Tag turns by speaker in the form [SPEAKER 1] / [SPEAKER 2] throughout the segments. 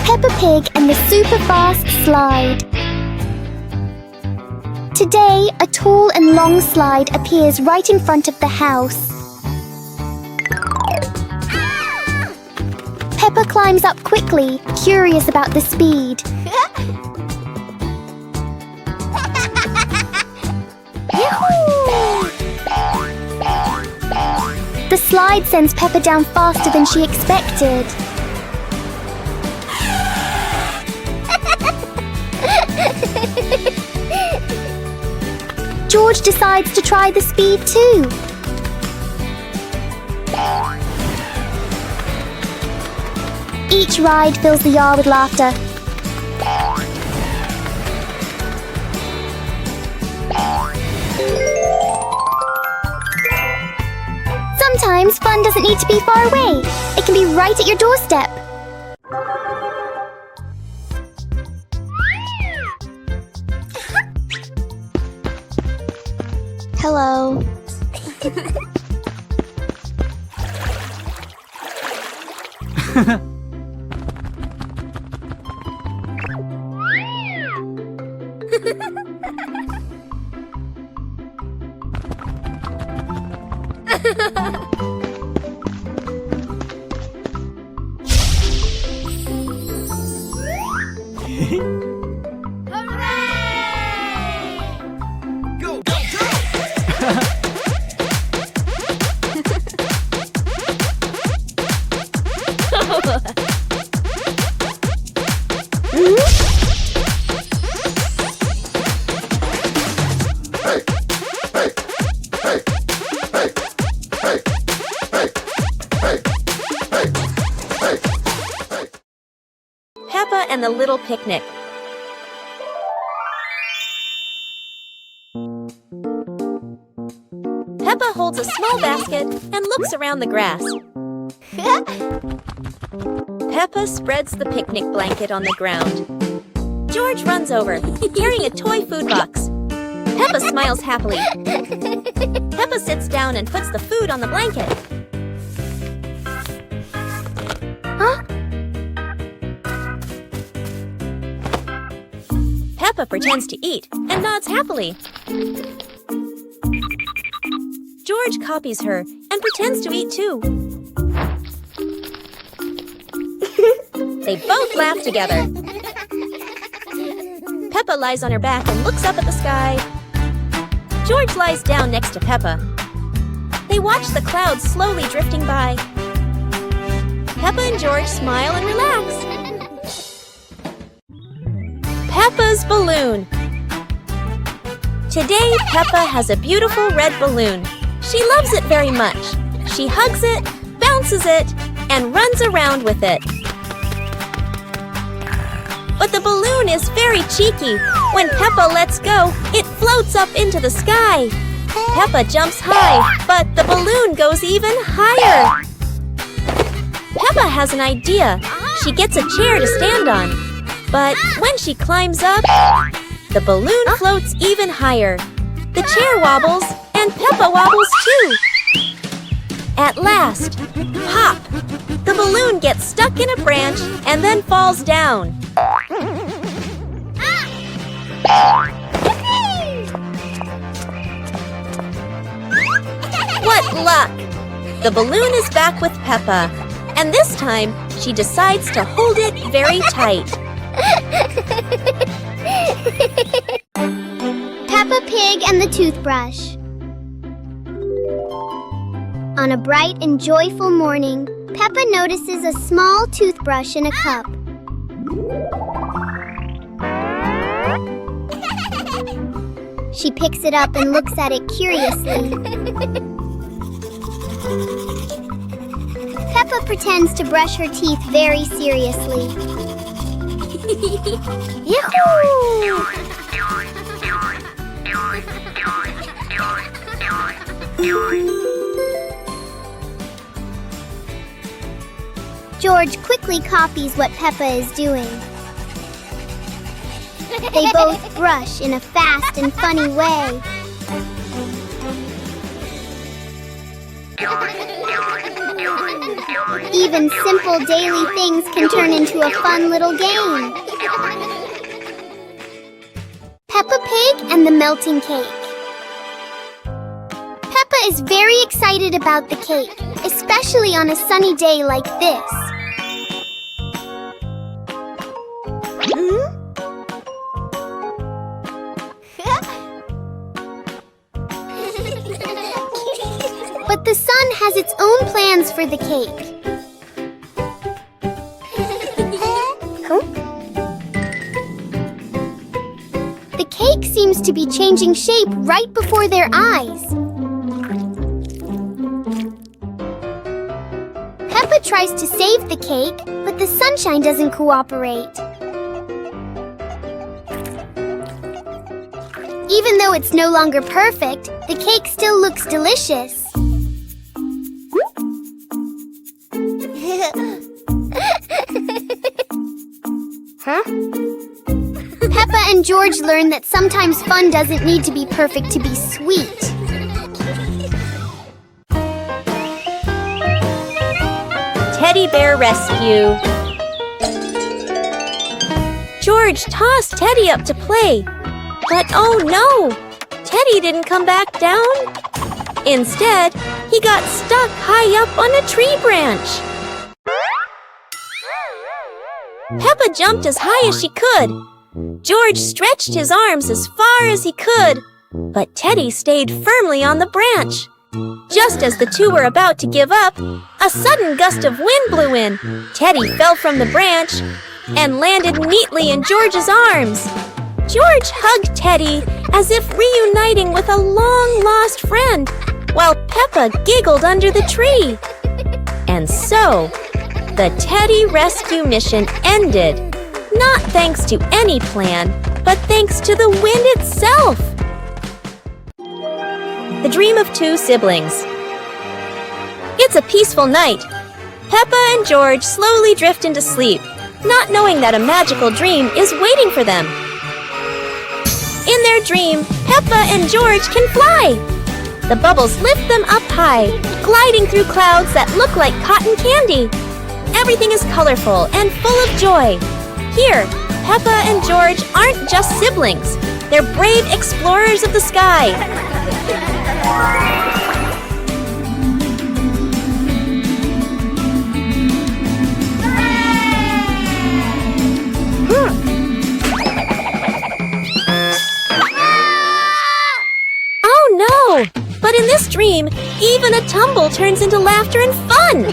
[SPEAKER 1] Peppa Pig and the super fast slide. Today, a tall and long slide appears right in front of the house. Peppa climbs up quickly, curious about the speed. The slide sends Peppa down faster than she expected. George decides to try the speed too. Each ride fills the yard with laughter. Sometimes fun doesn't need to be far away. It can be right at your doorstep. Hello.
[SPEAKER 2] Go, go, go!
[SPEAKER 3] Peppa and the Little Picnic. Peppa holds a small basket and looks around the grass. Peppa spreads the picnic blanket on the ground. George runs over, carrying a toy food box. Peppa smiles happily. Peppa sits down and puts the food on the blanket.
[SPEAKER 1] Huh?
[SPEAKER 3] Peppa pretends to eat and nods happily. George copies her and pretends to eat too. They both laugh together. Peppa lies on her back and looks up at the sky. George lies down next to Peppa. They watch the clouds slowly drifting by. Peppa and George smile and relax. Peppa's balloon. Today, Peppa has a beautiful red balloon. She loves it very much. She hugs it, bounces it, and runs around with it. But the balloon is very cheeky. When Peppa lets go, it floats up into the sky. Peppa jumps high, but the balloon goes even higher. Peppa has an idea. She gets a chair to stand on. But when she climbs up, the balloon floats even higher. The chair wobbles, and Peppa wobbles too. At last, pop! The balloon gets stuck in a branch and then falls down. What luck! The balloon is back with Peppa, and this time she decides to hold it very tight.
[SPEAKER 1] Peppa Pig and the toothbrush. On a bright and joyful morning, Peppa notices a small toothbrush in a cup. She picks it up and looks at it curiously. Peppa pretends to brush her teeth very seriously. Yahoo! George quickly copies what Peppa is doing. They both brush in a fast and funny way. Even simple daily things can turn into a fun little game. Peppa Pig and the melting cake. Peppa is very excited about the cake, especially on a sunny day like this. But the sun has its own plans for the cake. The cake seems to be changing shape right before their eyes. Peppa tries to save the cake, but the sunshine doesn't cooperate. Even though it's no longer perfect, the cake still looks delicious. Peppa and George learn that sometimes fun doesn't need to be perfect to be sweet.
[SPEAKER 3] Teddy bear rescue. George tossed Teddy up to play. But oh no! Teddy didn't come back down. Instead, he got stuck high up on a tree branch. Peppa jumped as high as she could. George stretched his arms as far as he could, but Teddy stayed firmly on the branch. Just as the two were about to give up, a sudden gust of wind blew in. Teddy fell from the branch and landed neatly in George's arms. George hugged Teddy as if reuniting with a long-lost friend, while Peppa giggled under the tree. And so, the Teddy rescue mission ended, not thanks to any plan, but thanks to the wind itself. The Dream of Two Siblings. It's a peaceful night. Peppa and George slowly drift into sleep, not knowing that a magical dream is waiting for them. In their dream, Peppa and George can fly. The bubbles lift them up high, gliding through clouds that look like cotton candy. Everything is colorful and full of joy. Here, Peppa and George aren't just siblings. They're brave explorers of the sky. Oh no! But in this dream, even a tumble turns into laughter and fun!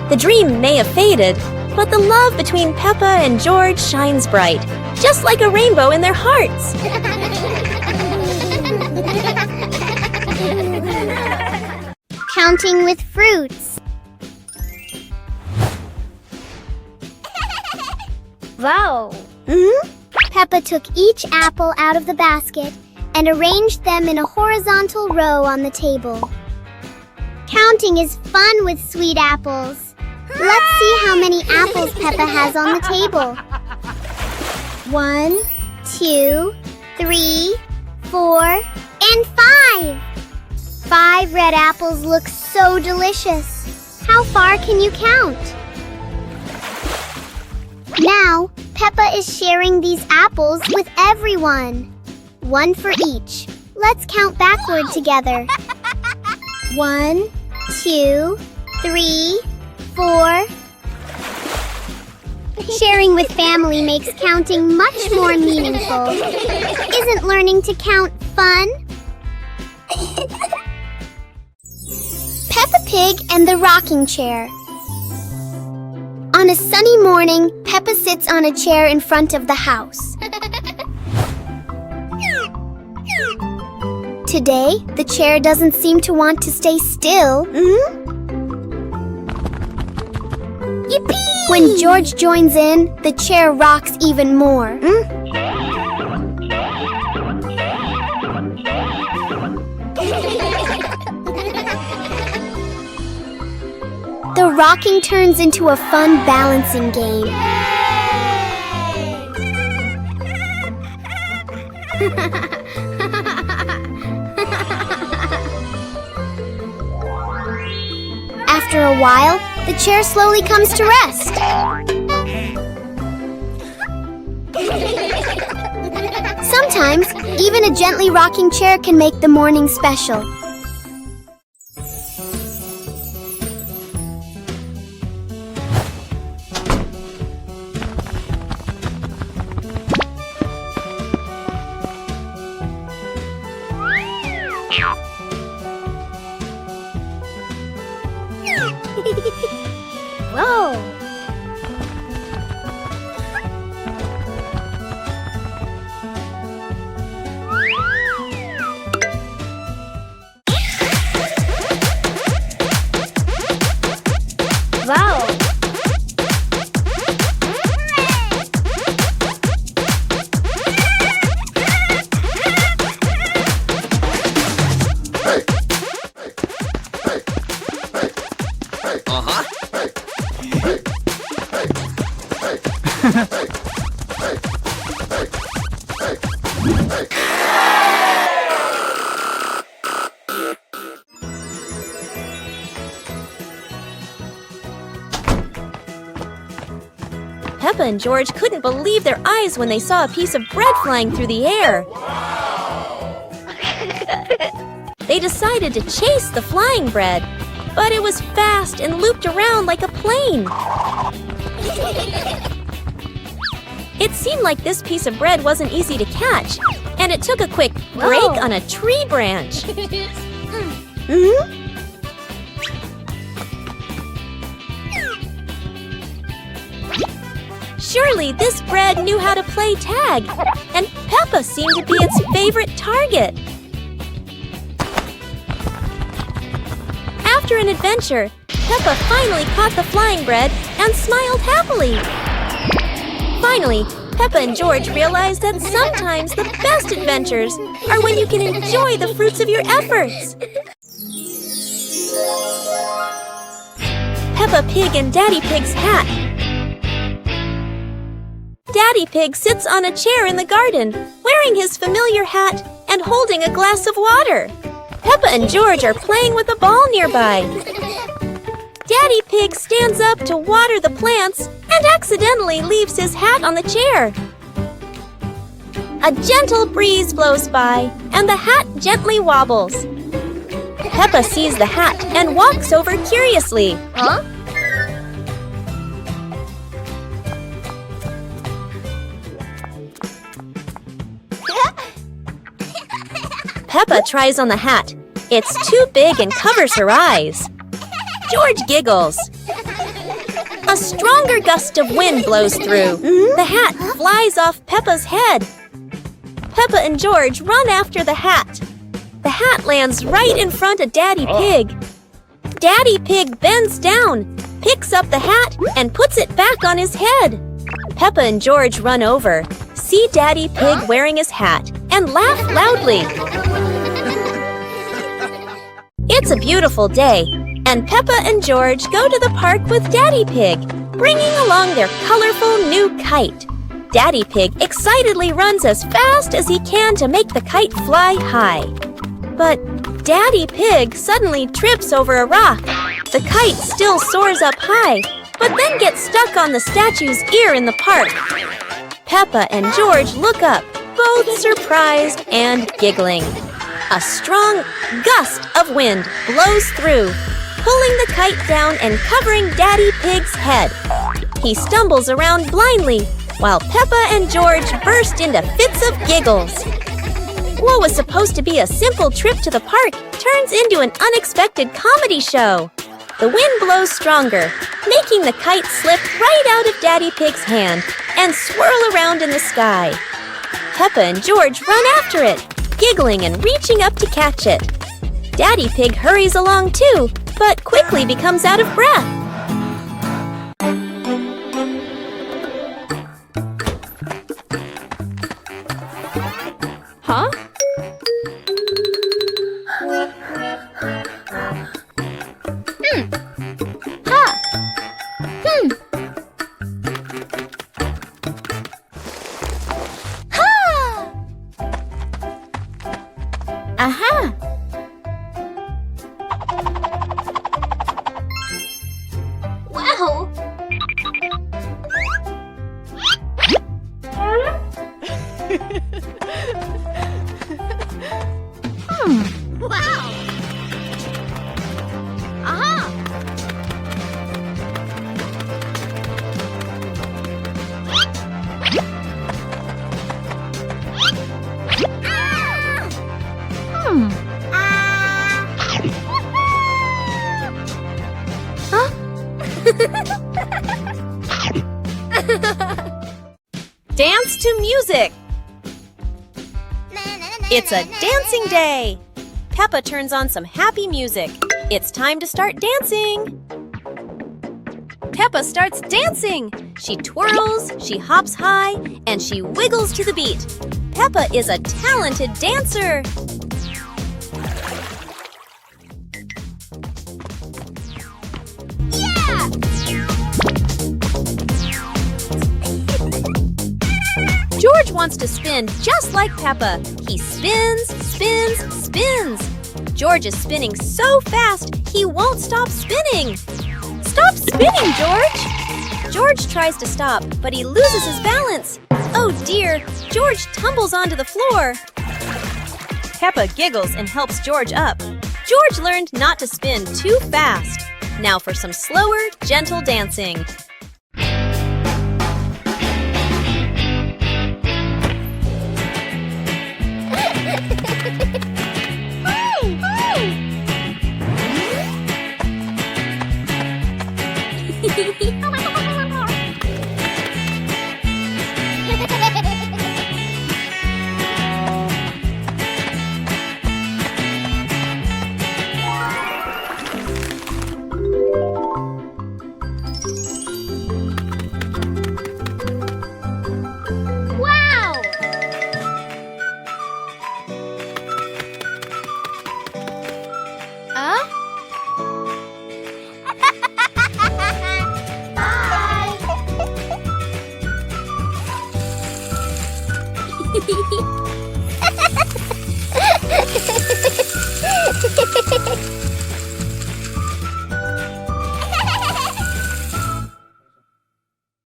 [SPEAKER 3] The dream may have faded, but the love between Peppa and George shines bright, just like a rainbow in their hearts.
[SPEAKER 1] Counting with fruits. Wow! Peppa took each apple out of the basket and arranged them in a horizontal row on the table. Counting is fun with sweet apples. Let's see how many apples Peppa has on the table. 1, 2, 3, 4, and 5. 5 red apples look so delicious. How far can you count? Now, Peppa is sharing these apples with everyone. 1 for each. Let's count backward together. 1, 2, 3, 4. Sharing with family makes counting much more meaningful. Isn't learning to count fun? Peppa Pig and the rocking chair. On a sunny morning, Peppa sits on a chair in front of the house. Today, the chair doesn't seem to want to stay still. Yippee! When George joins in, the chair rocks even more. The rocking turns into a fun balancing game. After a while, the chair slowly comes to rest. Sometimes, even a gently rocking chair can make the morning special. Whoa! Wow!
[SPEAKER 3] Peppa and George couldn't believe their eyes when they saw a piece of bread flying through the air. They decided to chase the flying bread, but it was fast and looped around like a plane. It seemed like this piece of bread wasn't easy to catch, and it took a quick break on a tree branch. Surely this bread knew how to play tag, and Peppa seemed to be its favorite target. After an adventure, Peppa finally caught the flying bread and smiled happily. Finally, Peppa and George realized that sometimes the best adventures are when you can enjoy the fruits of your efforts. Peppa Pig and Daddy Pig's hat. Daddy Pig sits on a chair in the garden, wearing his familiar hat and holding a glass of water. Peppa and George are playing with a ball nearby. Daddy Pig stands up to water the plants and accidentally leaves his hat on the chair. A gentle breeze blows by, and the hat gently wobbles. Peppa sees the hat and walks over curiously.
[SPEAKER 1] Huh?
[SPEAKER 3] Peppa tries on the hat. It's too big and covers her eyes. George giggles. A stronger gust of wind blows through. The hat flies off Peppa's head. Peppa and George run after the hat. The hat lands right in front of Daddy Pig. Daddy Pig bends down, picks up the hat, and puts it back on his head. Peppa and George run over, see Daddy Pig wearing his hat, and laugh loudly. It's a beautiful day, and Peppa and George go to the park with Daddy Pig, bringing along their colorful new kite. Daddy Pig excitedly runs as fast as he can to make the kite fly high. But Daddy Pig suddenly trips over a rock. The kite still soars up high, but then gets stuck on the statue's ear in the park. Peppa and George look up, both surprised and giggling. A strong gust of wind blows through, pulling the kite down and covering Daddy Pig's head. He stumbles around blindly, while Peppa and George burst into fits of giggles. What was supposed to be a simple trip to the park turns into an unexpected comedy show. The wind blows stronger, making the kite slip right out of Daddy Pig's hand and swirl around in the sky. Peppa and George run after it, giggling and reaching up to catch it. Daddy Pig hurries along too, but quickly becomes out of breath. Huh?
[SPEAKER 1] Ha! Ha!
[SPEAKER 3] music! It's a dancing day! Peppa turns on some happy music. It's time to start dancing! Peppa starts dancing! She twirls, she hops high, and she wiggles to the beat. Peppa is a talented dancer!
[SPEAKER 1] Yeah!
[SPEAKER 3] George wants to spin just like Peppa. He spins, spins, spins. George is spinning so fast, he won't stop spinning. Stop spinning, George! George tries to stop, but he loses his balance. Oh dear, George tumbles onto the floor. Peppa giggles and helps George up. George learned not to spin too fast. Now for some slower, gentle dancing.
[SPEAKER 1] Wow!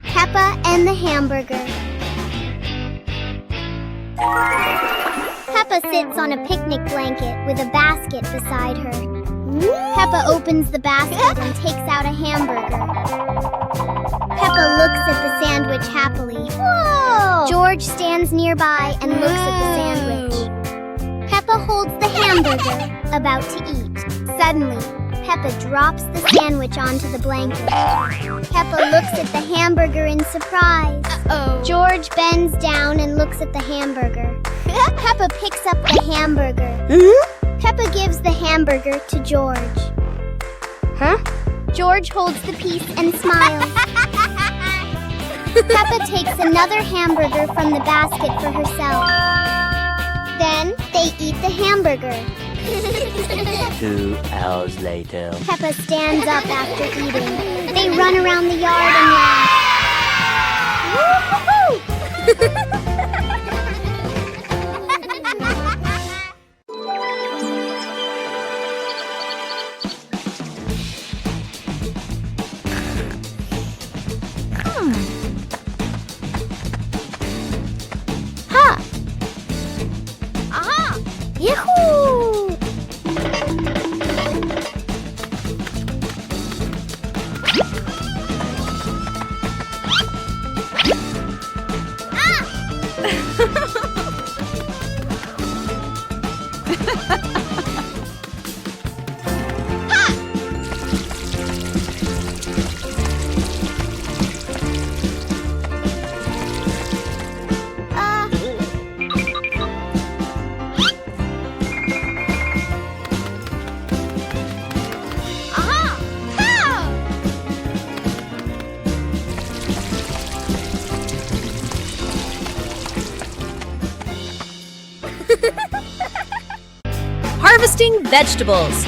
[SPEAKER 1] Peppa and the hamburger. Peppa sits on a picnic blanket with a basket beside her. Peppa opens the basket and takes out a hamburger. Peppa looks at the sandwich happily. Whoa! George stands nearby and looks at the sandwich. Peppa holds the hamburger, about to eat. Suddenly, Peppa drops the sandwich onto the blanket. Peppa looks at the hamburger in surprise. George bends down and looks at the hamburger. Peppa picks up the hamburger. Peppa gives the hamburger to George. George holds the piece and smiles. Peppa takes another hamburger from the basket for herself. Then they eat the hamburger.
[SPEAKER 2] 2 hours later.
[SPEAKER 1] Peppa stands up after eating. They run around the yard and laugh. Yahoo!
[SPEAKER 3] Harvesting vegetables.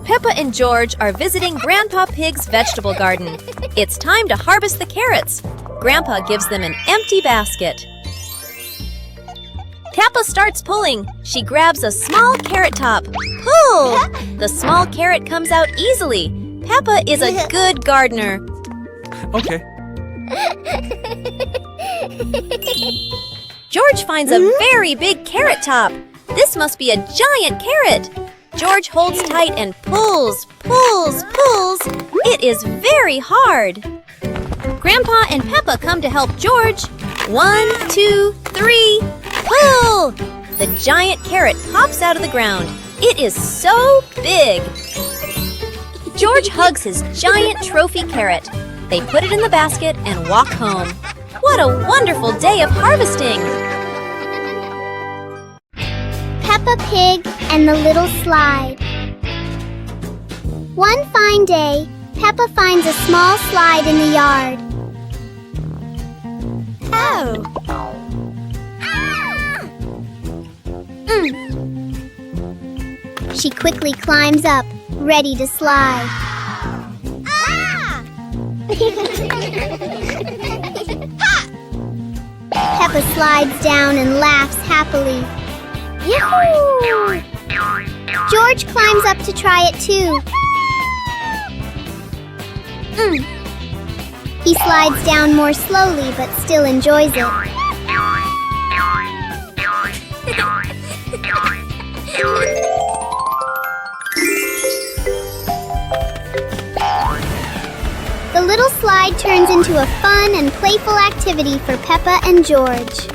[SPEAKER 3] Peppa and George are visiting Grandpa Pig's vegetable garden. It's time to harvest the carrots. Grandpa gives them an empty basket. Peppa starts pulling. She grabs a small carrot top. Pull! The small carrot comes out easily. Peppa is a good gardener.
[SPEAKER 4] Okay.
[SPEAKER 3] George finds a very big carrot top. This must be a giant carrot. George holds tight and pulls, pulls, pulls. It is very hard. Grandpa and Peppa come to help George. 1, 2, 3, pull! The giant carrot pops out of the ground. It is so big. George hugs his giant trophy carrot. They put it in the basket and walk home. What a wonderful day of harvesting!
[SPEAKER 1] Peppa Pig and the Little Slide. One fine day, Peppa finds a small slide in the yard.
[SPEAKER 3] Oh!
[SPEAKER 1] She quickly climbs up, ready to slide. Peppa slides down and laughs happily. Yahoo! George climbs up to try it too. He slides down more slowly but still enjoys it. The little slide turns into a fun and playful activity for Peppa and George.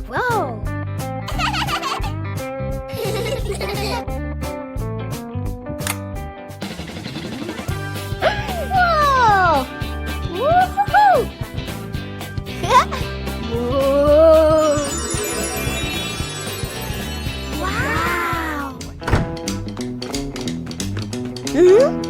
[SPEAKER 1] Whoa! Whoa! Woo-hoo-hoo! Whoa! Wow! Whoa!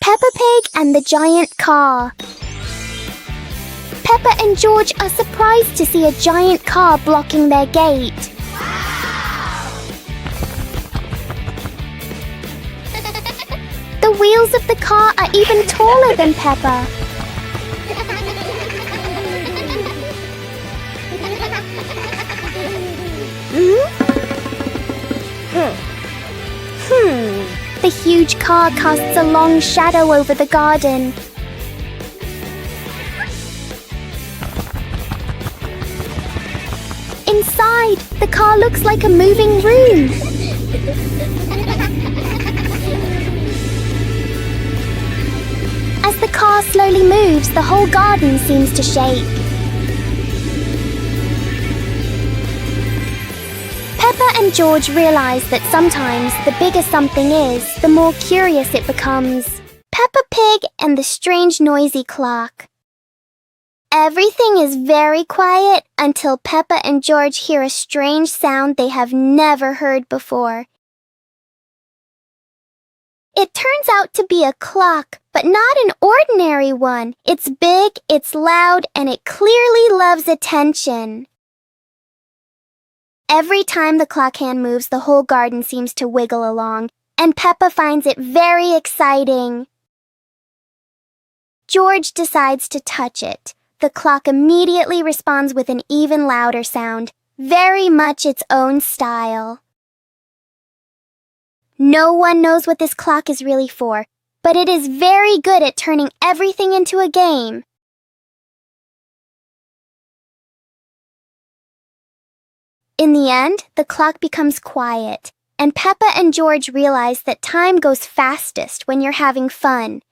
[SPEAKER 1] Peppa Pig and the Giant Car. Peppa and George are surprised to see a giant car blocking their gate. The wheels of the car are even taller than Peppa. The huge car casts a long shadow over the garden. Inside, the car looks like a moving room. As the car slowly moves, the whole garden seems to shake. Peppa and George realize that sometimes the bigger something is, the more curious it becomes. Peppa Pig and the strange noisy clock. Everything is very quiet until Peppa and George hear a strange sound they have never heard before. It turns out to be a clock, but not an ordinary one. It's big, it's loud, and it clearly loves attention. Every time the clock hand moves, the whole garden seems to wiggle along, and Peppa finds it very exciting. George decides to touch it. The clock immediately responds with an even louder sound, very much its own style. No one knows what this clock is really for, but it is very good at turning everything into a game. In the end, the clock becomes quiet, and Peppa and George realize that time goes fastest when you're having fun.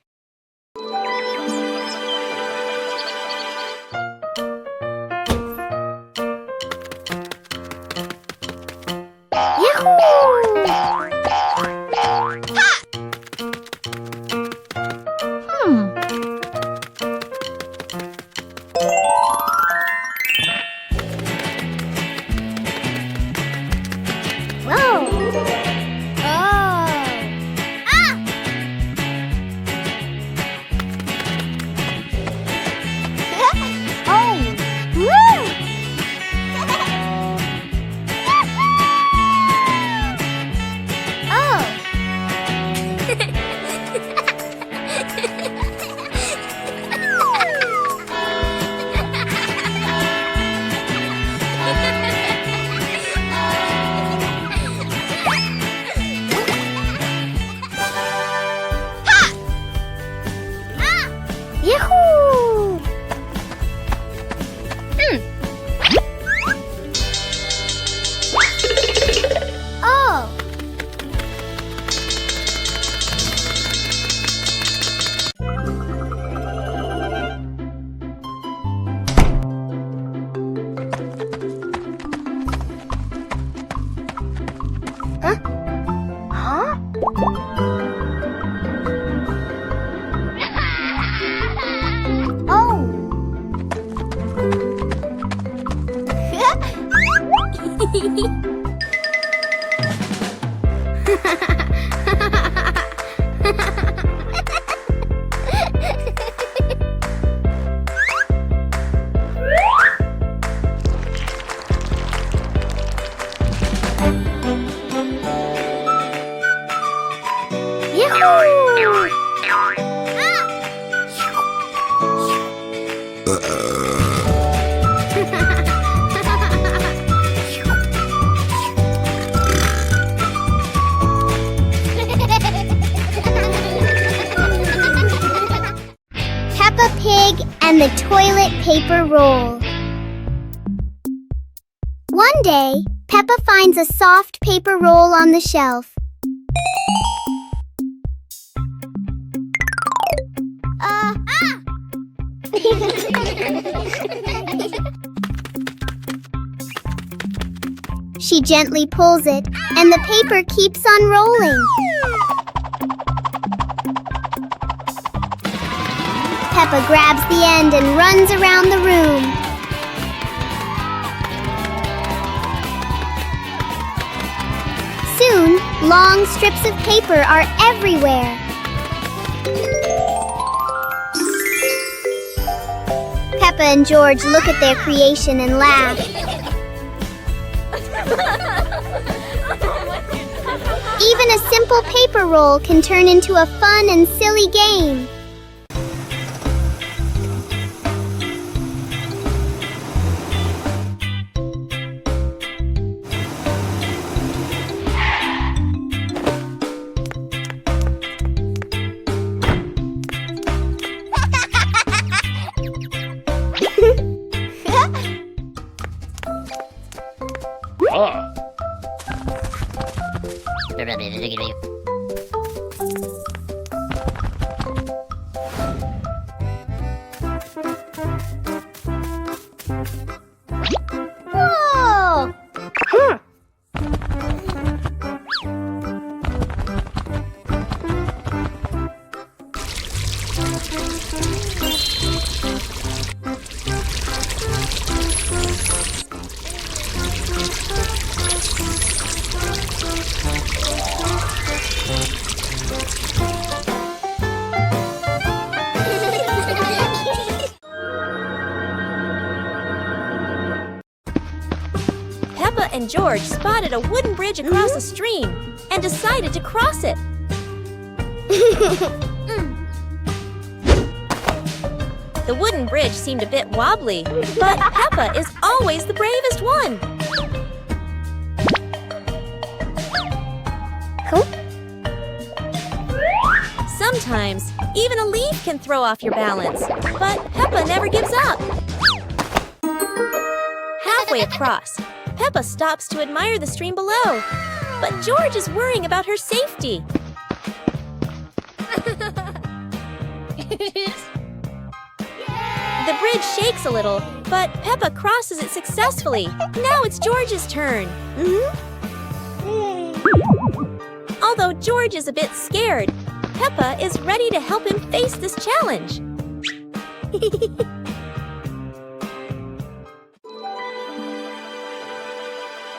[SPEAKER 1] Yahoo! Oh! Huh? Oh! Yahoo! Peppa Pig and the toilet paper roll. One day, Peppa finds a soft paper roll on the shelf. She gently pulls it, and the paper keeps on rolling. Peppa grabs the end and runs around the room. Soon, long strips of paper are everywhere. Peppa and George look at their creation and laugh. Even a simple paper roll can turn into a fun and silly game. Whoa!
[SPEAKER 3] Peppa and George spotted a wooden bridge across a stream and decided to cross it. The wooden bridge seemed a bit wobbly, but Peppa is always the bravest one. Sometimes, even a leaf can throw off your balance, but Peppa never gives up. Halfway across, Peppa stops to admire the stream below, but George is worrying about her safety. The bridge shakes a little, but Peppa crosses it successfully. Now it's George's turn. Although George is a bit scared, Peppa is ready to help him face this challenge.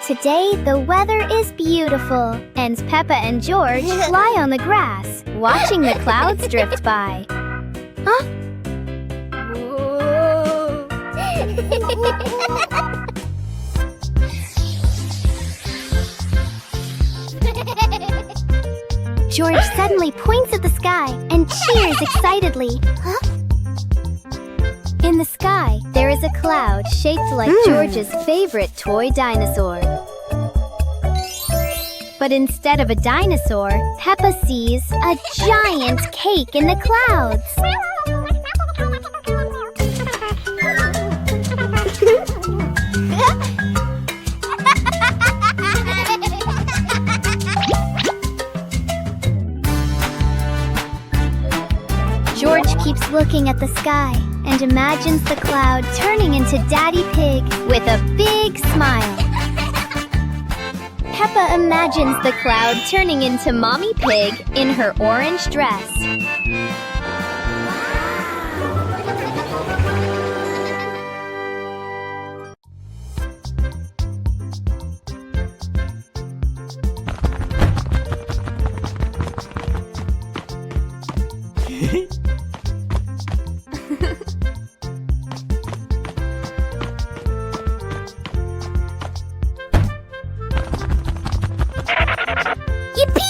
[SPEAKER 1] Today, the weather is beautiful, and Peppa and George lie on the grass, watching the clouds drift by. Huh? George suddenly points at the sky and cheers excitedly. Huh? In the sky, there is a cloud shaped like George's favorite toy dinosaur. But instead of a dinosaur, Peppa sees a giant cake in the clouds. keeps looking at the sky and imagines the cloud turning into Daddy Pig with a big smile. Peppa imagines the cloud turning into Mommy Pig in her orange dress. Yippee!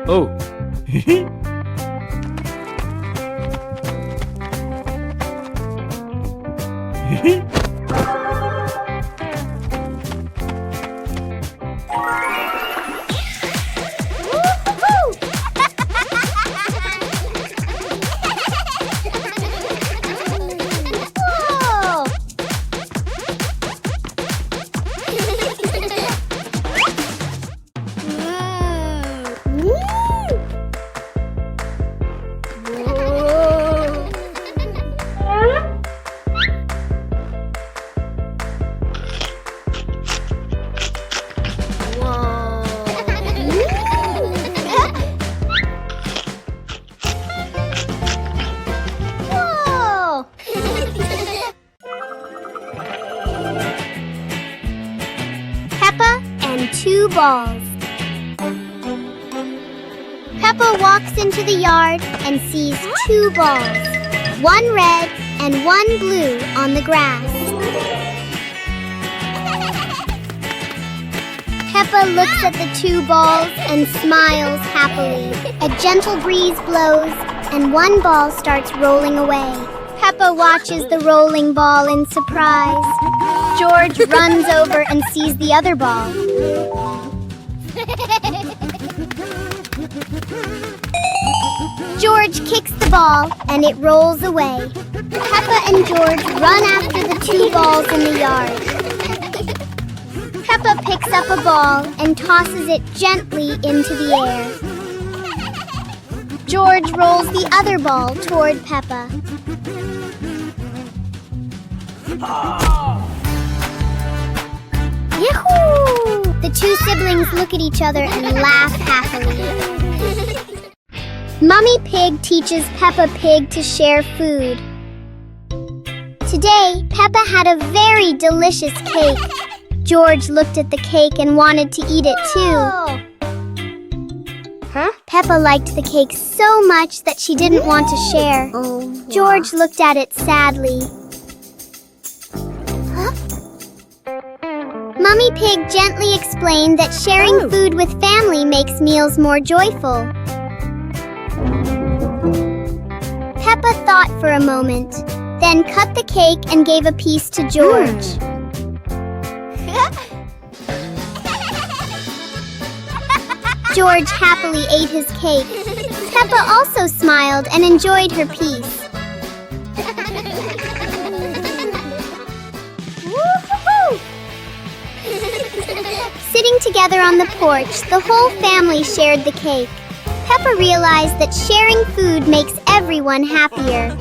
[SPEAKER 2] Oh.
[SPEAKER 1] Whoa! Whoa! Peppa and two balls. Peppa walks into the yard and sees two balls, one red and one blue on the grass. Peppa looks at the two balls and smiles happily. A gentle breeze blows and one ball starts rolling away. Peppa watches the rolling ball in surprise. George runs over and sees the other ball. George kicks the ball and it rolls away. Peppa and George run after the two balls in the yard. Peppa picks up a ball and tosses it gently into the air. George rolls the other ball toward Peppa. Yahoo! The two siblings look at each other and laugh happily. Mummy Pig teaches Peppa Pig to share food. Today, Peppa had a very delicious cake. George looked at the cake and wanted to eat it too. Huh? Peppa liked the cake so much that she didn't want to share. George looked at it sadly. Mummy Pig gently explained that sharing food with family makes meals more joyful. Peppa thought for a moment, then cut the cake and gave a piece to George. George happily ate his cake. Peppa also smiled and enjoyed her piece. Woo-hoo-hoo! Sitting together on the porch, the whole family shared the cake. Peppa realized that sharing food makes everyone happier.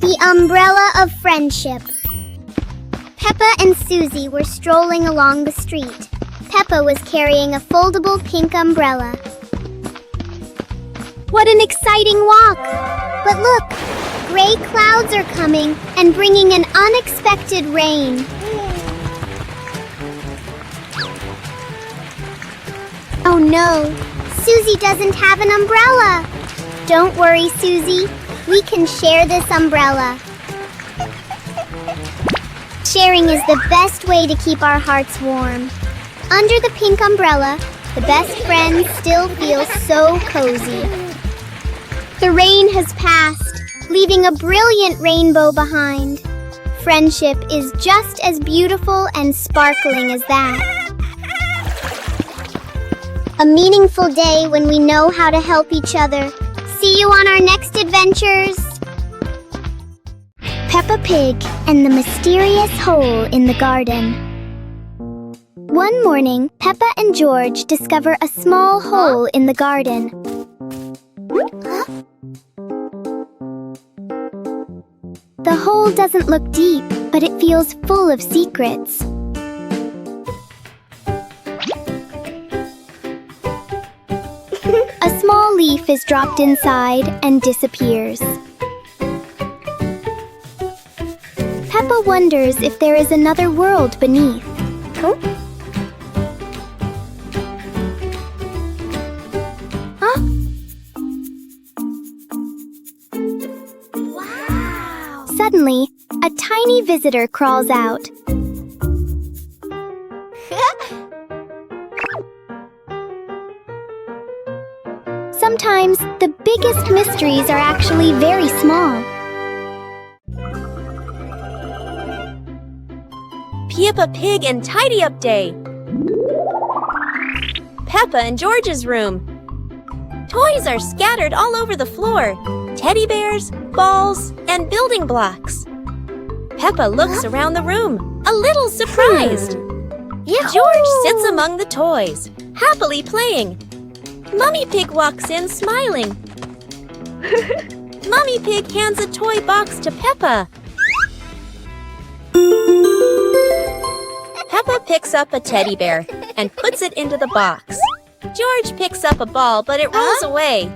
[SPEAKER 1] The umbrella of friendship. Peppa and Susie were strolling along the street. Peppa was carrying a foldable pink umbrella. What an exciting walk! But look, gray clouds are coming and bringing an unexpected rain. Oh no, Susie doesn't have an umbrella. Don't worry, Susie. We can share this umbrella. Sharing is the best way to keep our hearts warm. Under the pink umbrella, the best friends still feel so cozy. The rain has passed, leaving a brilliant rainbow behind. Friendship is just as beautiful and sparkling as that. A meaningful day when we know how to help each other. See you on our next adventures! Peppa Pig and the Mysterious Hole in the Garden. One morning, Peppa and George discover a small hole in the garden. The hole doesn't look deep, but it feels full of secrets. A small leaf is dropped inside and disappears. Peppa wonders if there is another world beneath. Huh? Wow! Suddenly, a tiny visitor crawls out. Sometimes, the biggest mysteries are actually very small.
[SPEAKER 3] Peppa Pig and Tidy Up Day. Peppa and George's room. Toys are scattered all over the floor. Teddy bears, balls, and building blocks. Peppa looks around the room, a little surprised. George sits among the toys, happily playing. Mummy Pig walks in smiling. Mummy Pig hands a toy box to Peppa. Peppa picks up a teddy bear and puts it into the box. George picks up a ball, but it rolls away.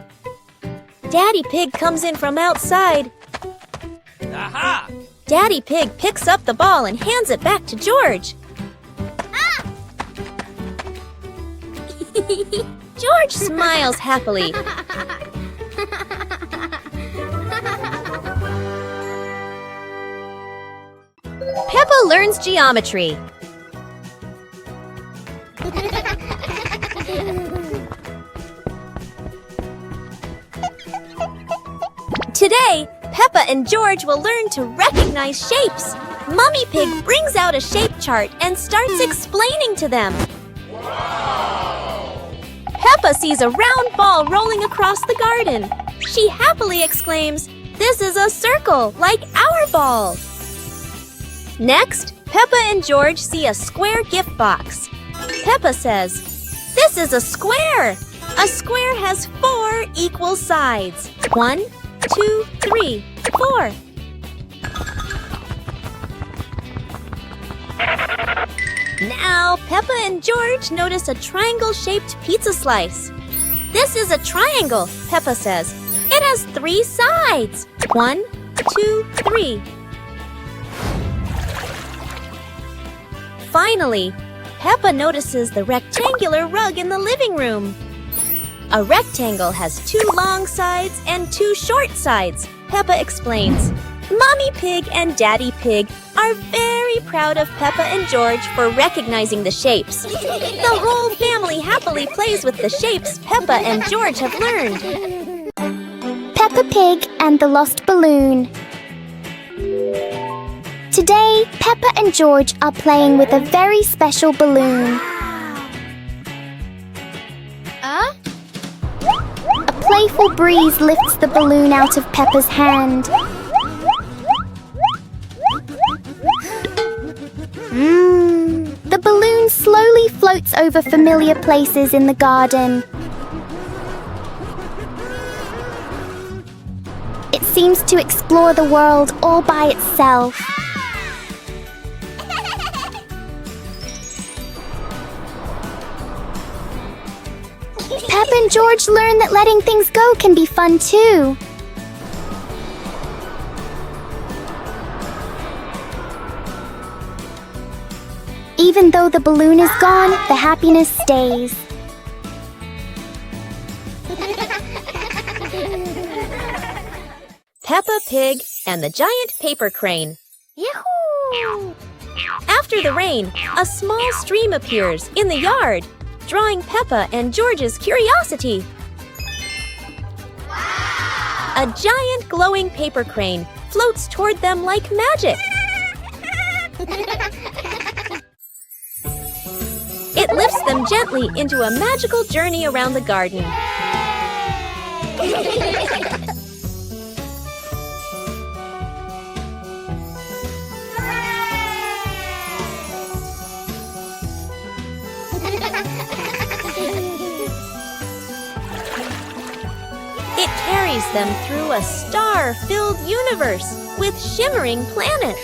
[SPEAKER 3] Daddy Pig comes in from outside. Aha! Daddy Pig picks up the ball and hands it back to George. George smiles happily. Peppa learns geometry. Today, Peppa and George will learn to recognize shapes. Mummy Pig brings out a shape chart and starts explaining to them. Peppa sees a round ball rolling across the garden. She happily exclaims, "This is a circle, like our ball." Next, Peppa and George see a square gift box. Peppa says, "This is a square. A square has 4 equal sides. 1, 2, 3, 4. Now, Peppa and George notice a triangle-shaped pizza slice. "This is a triangle," Peppa says. "It has 3 sides. 1, 2, 3. Finally, Peppa notices the rectangular rug in the living room. A rectangle has 2 long sides and 2 short sides, Peppa explains. Mommy Pig and Daddy Pig are very proud of Peppa and George for recognizing the shapes. The whole family happily plays with the shapes Peppa and George have learned.
[SPEAKER 1] Peppa Pig and the Lost Balloon. Today, Peppa and George are playing with a very special balloon. A playful breeze lifts the balloon out of Peppa's hand. The balloon slowly floats over familiar places in the garden. It seems to explore the world all by itself. Peppa and George learn that letting things go can be fun too. Even though the balloon is gone, the happiness stays.
[SPEAKER 3] Peppa Pig and the Giant Paper Crane.
[SPEAKER 1] Yahoo!
[SPEAKER 3] After the rain, a small stream appears in the yard, drawing Peppa and George's curiosity. A giant glowing paper crane floats toward them like magic. It lifts them gently into a magical journey around the garden. It carries them through a star-filled universe with shimmering planets.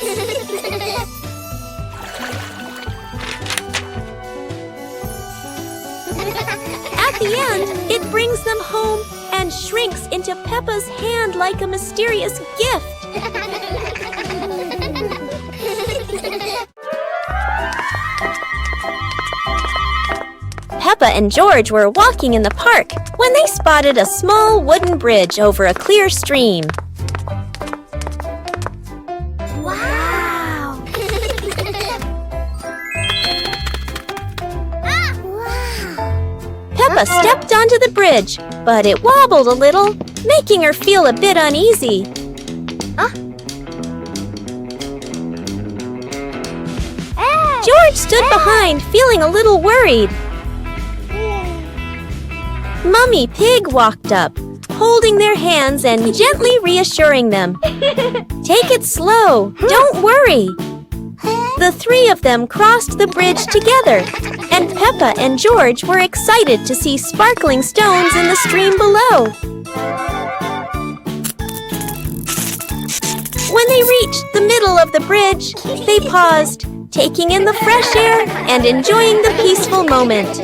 [SPEAKER 3] At the end, it brings them home and shrinks into Peppa's hand like a mysterious gift. Peppa and George were walking in the park when they spotted a small wooden bridge over a clear stream.
[SPEAKER 1] Wow!
[SPEAKER 3] Peppa stepped onto the bridge, but it wobbled a little, making her feel a bit uneasy. George stood behind, feeling a little worried. Mummy Pig walked up, holding their hands and gently reassuring them. Take it slow, don't worry. The 3 of them crossed the bridge together, and Peppa and George were excited to see sparkling stones in the stream below. When they reached the middle of the bridge, they paused, taking in the fresh air and enjoying the peaceful moment.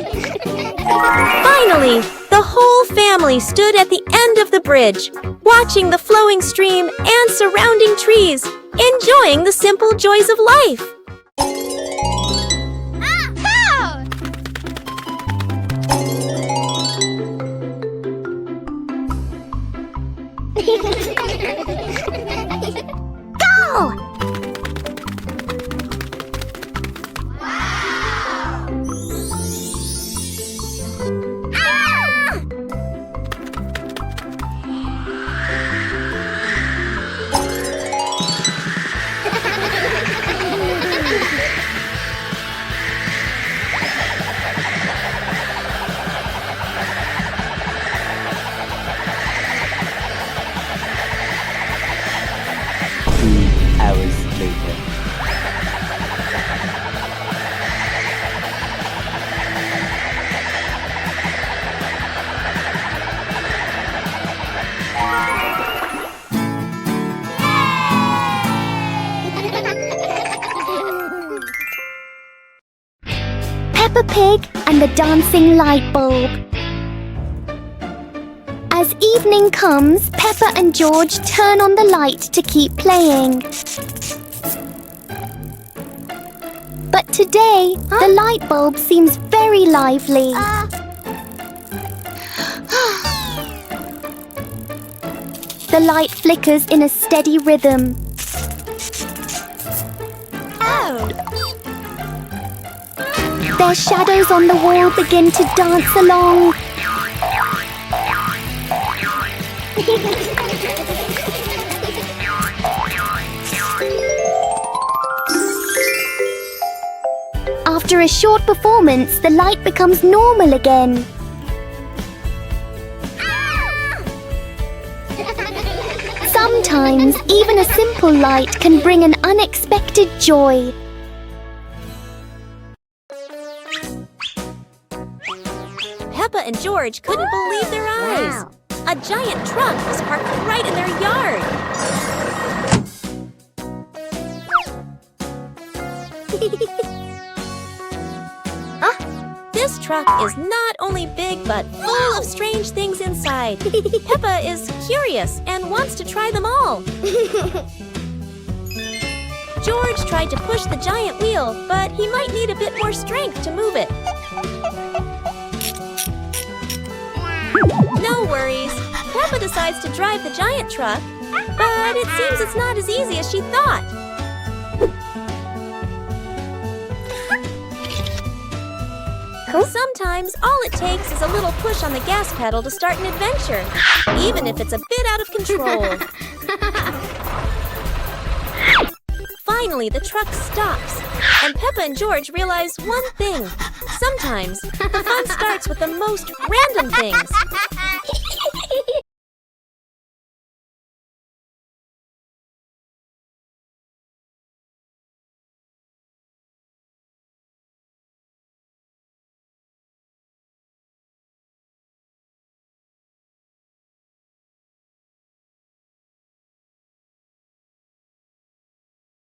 [SPEAKER 3] Finally, the whole family stood at the end of the bridge, watching the flowing stream and surrounding trees, enjoying the simple joys of life.
[SPEAKER 1] Go!
[SPEAKER 2] Hours later.
[SPEAKER 1] Peppa Pig and the Dancing Light Bulb. As evening comes, Peppa and George turn on the light to keep playing. But today, the light bulb seems very lively. The light flickers in a steady rhythm. Their shadows on the wall begin to dance along. After a short performance, the light becomes normal again. Sometimes, even a simple light can bring an unexpected joy.
[SPEAKER 3] Peppa and George couldn't believe their eyes. A giant truck was parked right in their yard. This truck is not only big but full of strange things inside. Peppa is curious and wants to try them all. George tried to push the giant wheel, but he might need a bit more strength to move it. No worries. Peppa decides to drive the giant truck, but it seems it's not as easy as she thought. Sometimes all it takes is a little push on the gas pedal to start an adventure, even if it's a bit out of control. Finally, the truck stops, and Peppa and George realize one thing. Sometimes, the fun starts with the most random things.